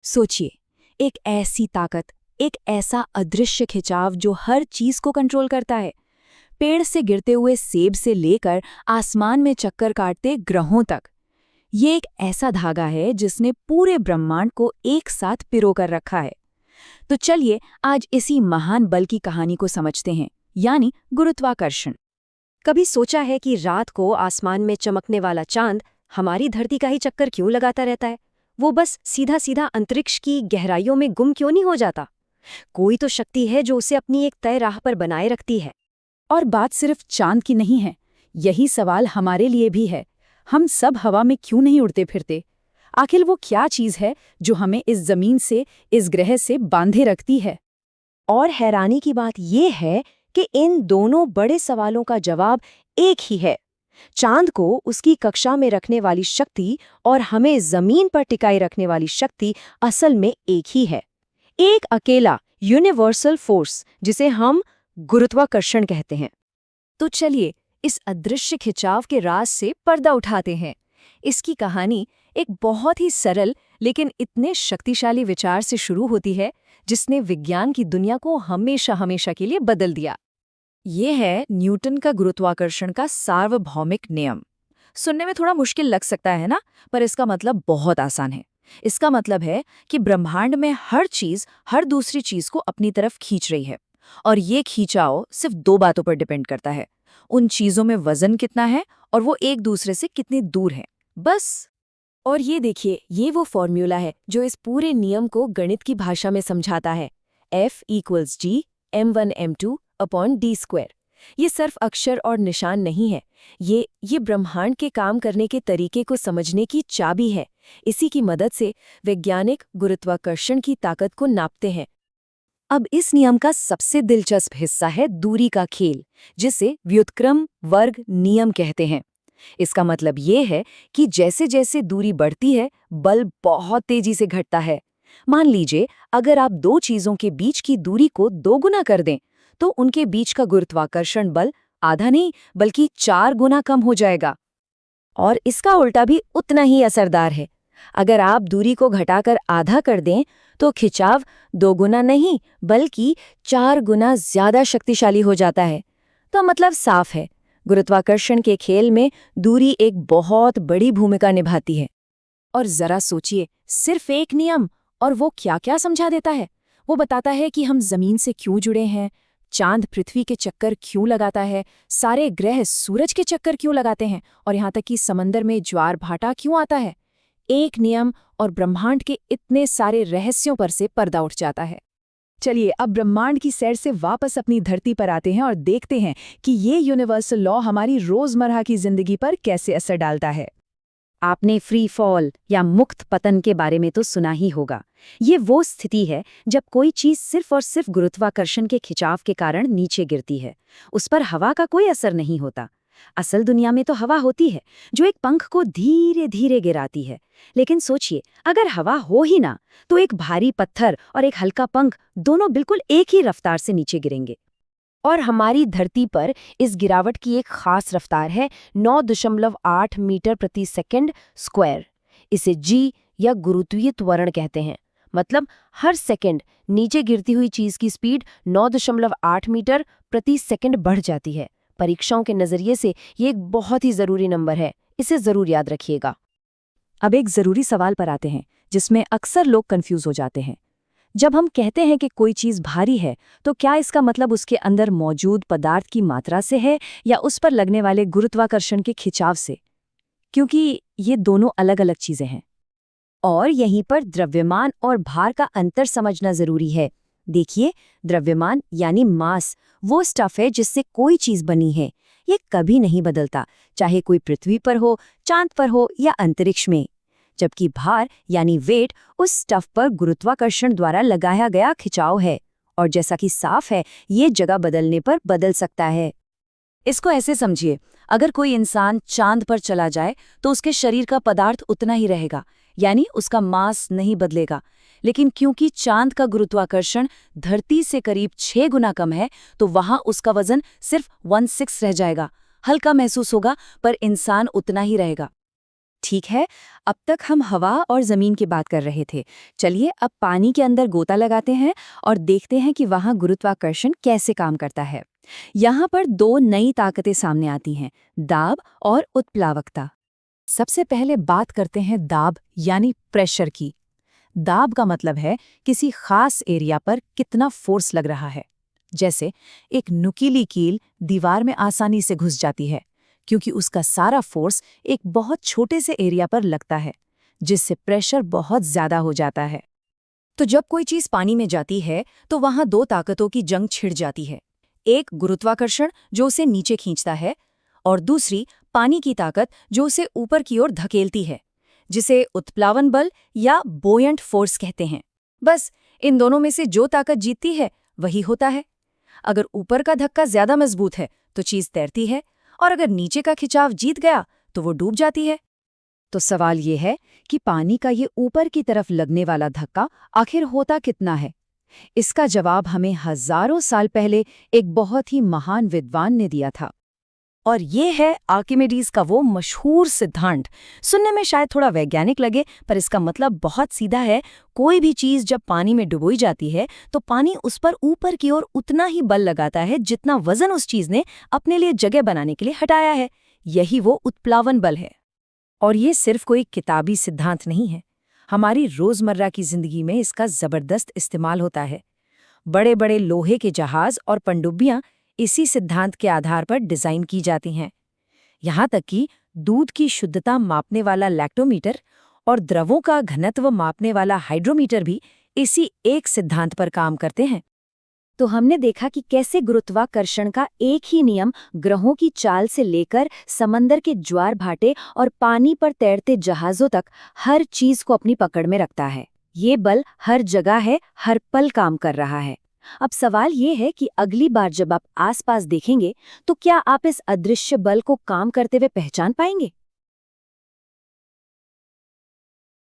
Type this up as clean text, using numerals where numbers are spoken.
सोचिए, एक ऐसी ताकत, एक ऐसा अदृश्य खिंचाव जो हर चीज को कंट्रोल करता है। पेड़ से गिरते हुए सेब से लेकर आसमान में चक्कर काटते ग्रहों तक। ये एक ऐसा धागा है जिसने पूरे ब्रह्मांड को एक साथ पिरो कर रखा है। तो चलिए आज इसी महान बल की कहानी को समझते हैं, यानी गुरुत्वाकर्षण। कभी सोचा है कि रात को आसमान में चमकने वाला चांद हमारी धरती का ही चक्कर क्यों लगाता रहता है? वो बस सीधा सीधा अंतरिक्ष की गहराइयों में गुम क्यों नहीं हो जाता? कोई तो शक्ति है जो उसे अपनी एक तय राह पर बनाए रखती है। और बात सिर्फ चांद की नहीं है, यही सवाल हमारे लिए भी है। हम सब हवा में क्यों नहीं उड़ते फिरते? आखिर वो क्या चीज है जो हमें इस जमीन से, इस ग्रह से बांधे रखती है? और हैरानी की बात यह है कि इन दोनों बड़े सवालों का जवाब एक ही है। चांद को उसकी कक्षा में रखने वाली शक्ति और हमें जमीन पर टिकाए रखने वाली शक्ति असल में एक ही है। एक अकेला यूनिवर्सल फोर्स जिसे हम गुरुत्वाकर्षण कहते हैं। तो चलिए इस अदृश्य खिंचाव के राज से पर्दा उठाते हैं। इसकी कहानी एक बहुत ही सरल लेकिन इतने शक्तिशाली विचार से शुरू होती है जिसने विज्ञान की दुनिया को हमेशा हमेशा के लिए बदल दिया। ये है न्यूटन का गुरुत्वाकर्षण का सार्वभौमिक नियम। सुनने में थोड़ा मुश्किल लग सकता है ना, पर इसका मतलब बहुत आसान है। इसका मतलब है कि ब्रह्मांड में हर चीज हर दूसरी चीज को अपनी तरफ खींच रही है, और ये खींचाव सिर्फ दो बातों पर डिपेंड करता है। उन चीजों में वजन कितना है और वो एक दूसरे से कितनी दूर है, बस। और ये देखिए, ये वो फॉर्मूला है जो इस पूरे नियम को गणित की भाषा में समझाता है। F=G m1m2/d²। ये सिर्फ अक्षर और निशान नहीं है, ये ब्रह्मांड के काम करने के तरीके को समझने की चाबी है। इसी की मदद से वैज्ञानिक गुरुत्वाकर्षण की ताकत को नापते हैं। अब इस नियम का सबसे दिलचस्प हिस्सा है दूरी का खेल, जिसे व्युत्क्रम वर्ग नियम कहते हैं। इसका मतलब ये है कि जैसे जैसे दूरी बढ़ती है, बल बहुत तेजी से घटता है। मान लीजिए, अगर आप दो चीजों के बीच की दूरी को दोगुना कर दें, तो उनके बीच का गुरुत्वाकर्षण बल आधा नहीं बल्कि 4 गुना कम हो जाएगा। और इसका उल्टा भी उतना ही असरदार है। अगर आप दूरी को घटाकर आधा कर दें, तो खिंचाव 2 गुना नहीं बल्कि 4 गुना ज्यादा शक्तिशाली हो जाता है। तो मतलब साफ है, गुरुत्वाकर्षण के खेल में दूरी एक बहुत बड़ी भूमिका निभाती है। और जरा सोचिए, सिर्फ एक नियम, और वो क्या क्या समझा देता है। वो बताता है कि हम जमीन से क्यों जुड़े हैं, चांद पृथ्वी के चक्कर क्यों लगाता है, सारे ग्रह सूरज के चक्कर क्यों लगाते हैं, और यहाँ तक कि समंदर में ज्वार भाटा क्यों आता है। एक नियम और ब्रह्मांड के इतने सारे रहस्यों पर से पर्दा उठ जाता है। चलिए अब ब्रह्मांड की सैर से वापस अपनी धरती पर आते हैं और देखते हैं कि ये यूनिवर्सल लॉ हमारी रोजमर्रा की जिंदगी पर कैसे असर डालता है। आपने फ्री फॉल या मुक्त पतन के बारे में तो सुना ही होगा। ये वो स्थिति है जब कोई चीज सिर्फ और सिर्फ गुरुत्वाकर्षण के खिंचाव के कारण नीचे गिरती है। उस पर हवा का कोई असर नहीं होता। असल दुनिया में तो हवा होती है जो एक पंख को धीरे धीरे गिराती है। लेकिन सोचिए, अगर हवा हो ही ना, तो एक भारी पत्थर और एक हल्का पंख दोनों बिल्कुल एक ही रफ्तार से नीचे गिरेंगे। और हमारी धरती पर इस गिरावट की एक खास रफ्तार है 9.8 मीटर प्रति सेकंड स्क्वायर। इसे जी या गुरुत्वीय त्वरण कहते हैं। मतलब हर सेकंड नीचे गिरती हुई चीज की स्पीड 9.8 मीटर प्रति सेकंड बढ़ जाती है। परीक्षाओं के नजरिए से ये एक बहुत ही जरूरी नंबर है, इसे जरूर याद रखिएगा। अब एक जरूरी सवाल पर आते हैं जिसमें अक्सर लोग कंफ्यूज हो जाते हैं। जब हम कहते हैं कि कोई चीज भारी है, तो क्या इसका मतलब उसके अंदर मौजूद पदार्थ की मात्रा से है या उस पर लगने वाले गुरुत्वाकर्षण के खिंचाव से? क्योंकि ये दोनों अलग अलग चीजें हैं। और यहीं पर द्रव्यमान और भार का अंतर समझना जरूरी है। देखिए, द्रव्यमान यानी मास वो स्टफ है जिससे कोई चीज बनी है। ये कभी नहीं बदलता, चाहे कोई पृथ्वी पर हो, चांद पर हो या अंतरिक्ष में। जबकि भार यानी वेट उस स्टफ पर गुरुत्वाकर्षण द्वारा लगाया गया खिंचाव है, और जैसा कि साफ है, ये जगह बदलने पर बदल सकता है। इसको ऐसे समझिए, अगर कोई इंसान चांद पर चला जाए तो उसके शरीर का पदार्थ उतना ही रहेगा, यानी उसका मास नहीं बदलेगा। लेकिन क्योंकि चांद का गुरुत्वाकर्षण धरती से करीब 6 गुना कम है, तो वहां उसका वजन सिर्फ 1/6 रह जाएगा। हल्का महसूस होगा, पर इंसान उतना ही रहेगा। ठीक है, अब तक हम हवा और जमीन की बात कर रहे थे। चलिए अब पानी के अंदर गोता लगाते हैं और देखते हैं कि वहां गुरुत्वाकर्षण कैसे काम करता है। यहाँ पर दो नई ताकतें सामने आती हैं, दाब और उत्प्लावकता। सबसे पहले बात करते हैं दाब यानी प्रेशर की। दाब का मतलब है किसी खास एरिया पर कितना फोर्स लग रहा है। जैसे एक नुकीली कील दीवार में आसानी से घुस जाती है क्योंकि उसका सारा फोर्स एक बहुत छोटे से एरिया पर लगता है, जिससे प्रेशर बहुत ज्यादा हो जाता है। तो जब कोई चीज पानी में जाती है तो वहां दो ताकतों की जंग छिड़ जाती है। एक गुरुत्वाकर्षण जो उसे नीचे खींचता है और दूसरी पानी की ताकत जो उसे ऊपर की ओर धकेलती है, जिसे उत्प्लावन बल या बोयंट फोर्स कहते हैं। बस इन दोनों में से जो ताकत जीतती है वही होता है। अगर ऊपर का धक्का ज्यादा मजबूत है तो चीज तैरती है और अगर नीचे का खिंचाव जीत गया तो वो डूब जाती है। तो सवाल ये है कि पानी का ये ऊपर की तरफ लगने वाला धक्का आखिर होता कितना है? इसका जवाब हमें हजारों साल पहले एक बहुत ही महान विद्वान ने दिया था। और ये है आर्किमिडीज का वो मशहूर सिद्धांत। सुनने में शायद थोड़ा वैज्ञानिक लगे, पर इसका मतलब बहुत सीधा है। कोई भी चीज जब पानी में डुबोई जाती है तो पानी उस पर ऊपर की ओर उतना ही बल लगाता है जितना वजन उस चीज ने अपने लिए जगह बनाने के लिए हटाया है। यही वो उत्प्लावन बल है। और ये सिर्फ कोई किताबी सिद्धांत नहीं है, हमारी रोजमर्रा की जिंदगी में इसका जबरदस्त इस्तेमाल होता है। बड़े बड़े लोहे के जहाज और पनडुब्बियां इसी सिद्धांत के आधार पर डिजाइन की जाती हैं। यहाँ तक कि दूध की शुद्धता मापने वाला लैक्टोमीटर और द्रवों का घनत्व मापने वाला हाइड्रोमीटर भी इसी एक सिद्धांत पर काम करते हैं। तो हमने देखा कि कैसे गुरुत्वाकर्षण का एक ही नियम ग्रहों की चाल से लेकर समंदर के ज्वार भाटे और पानी पर तैरते जहाजों तक हर चीज को अपनी पकड़ में रखता है। ये बल हर जगह है, हर पल काम कर रहा है। अब सवाल ये है कि अगली बार जब आप आसपास देखेंगे तो क्या आप इस अदृश्य बल को काम करते हुए पहचान पाएंगे?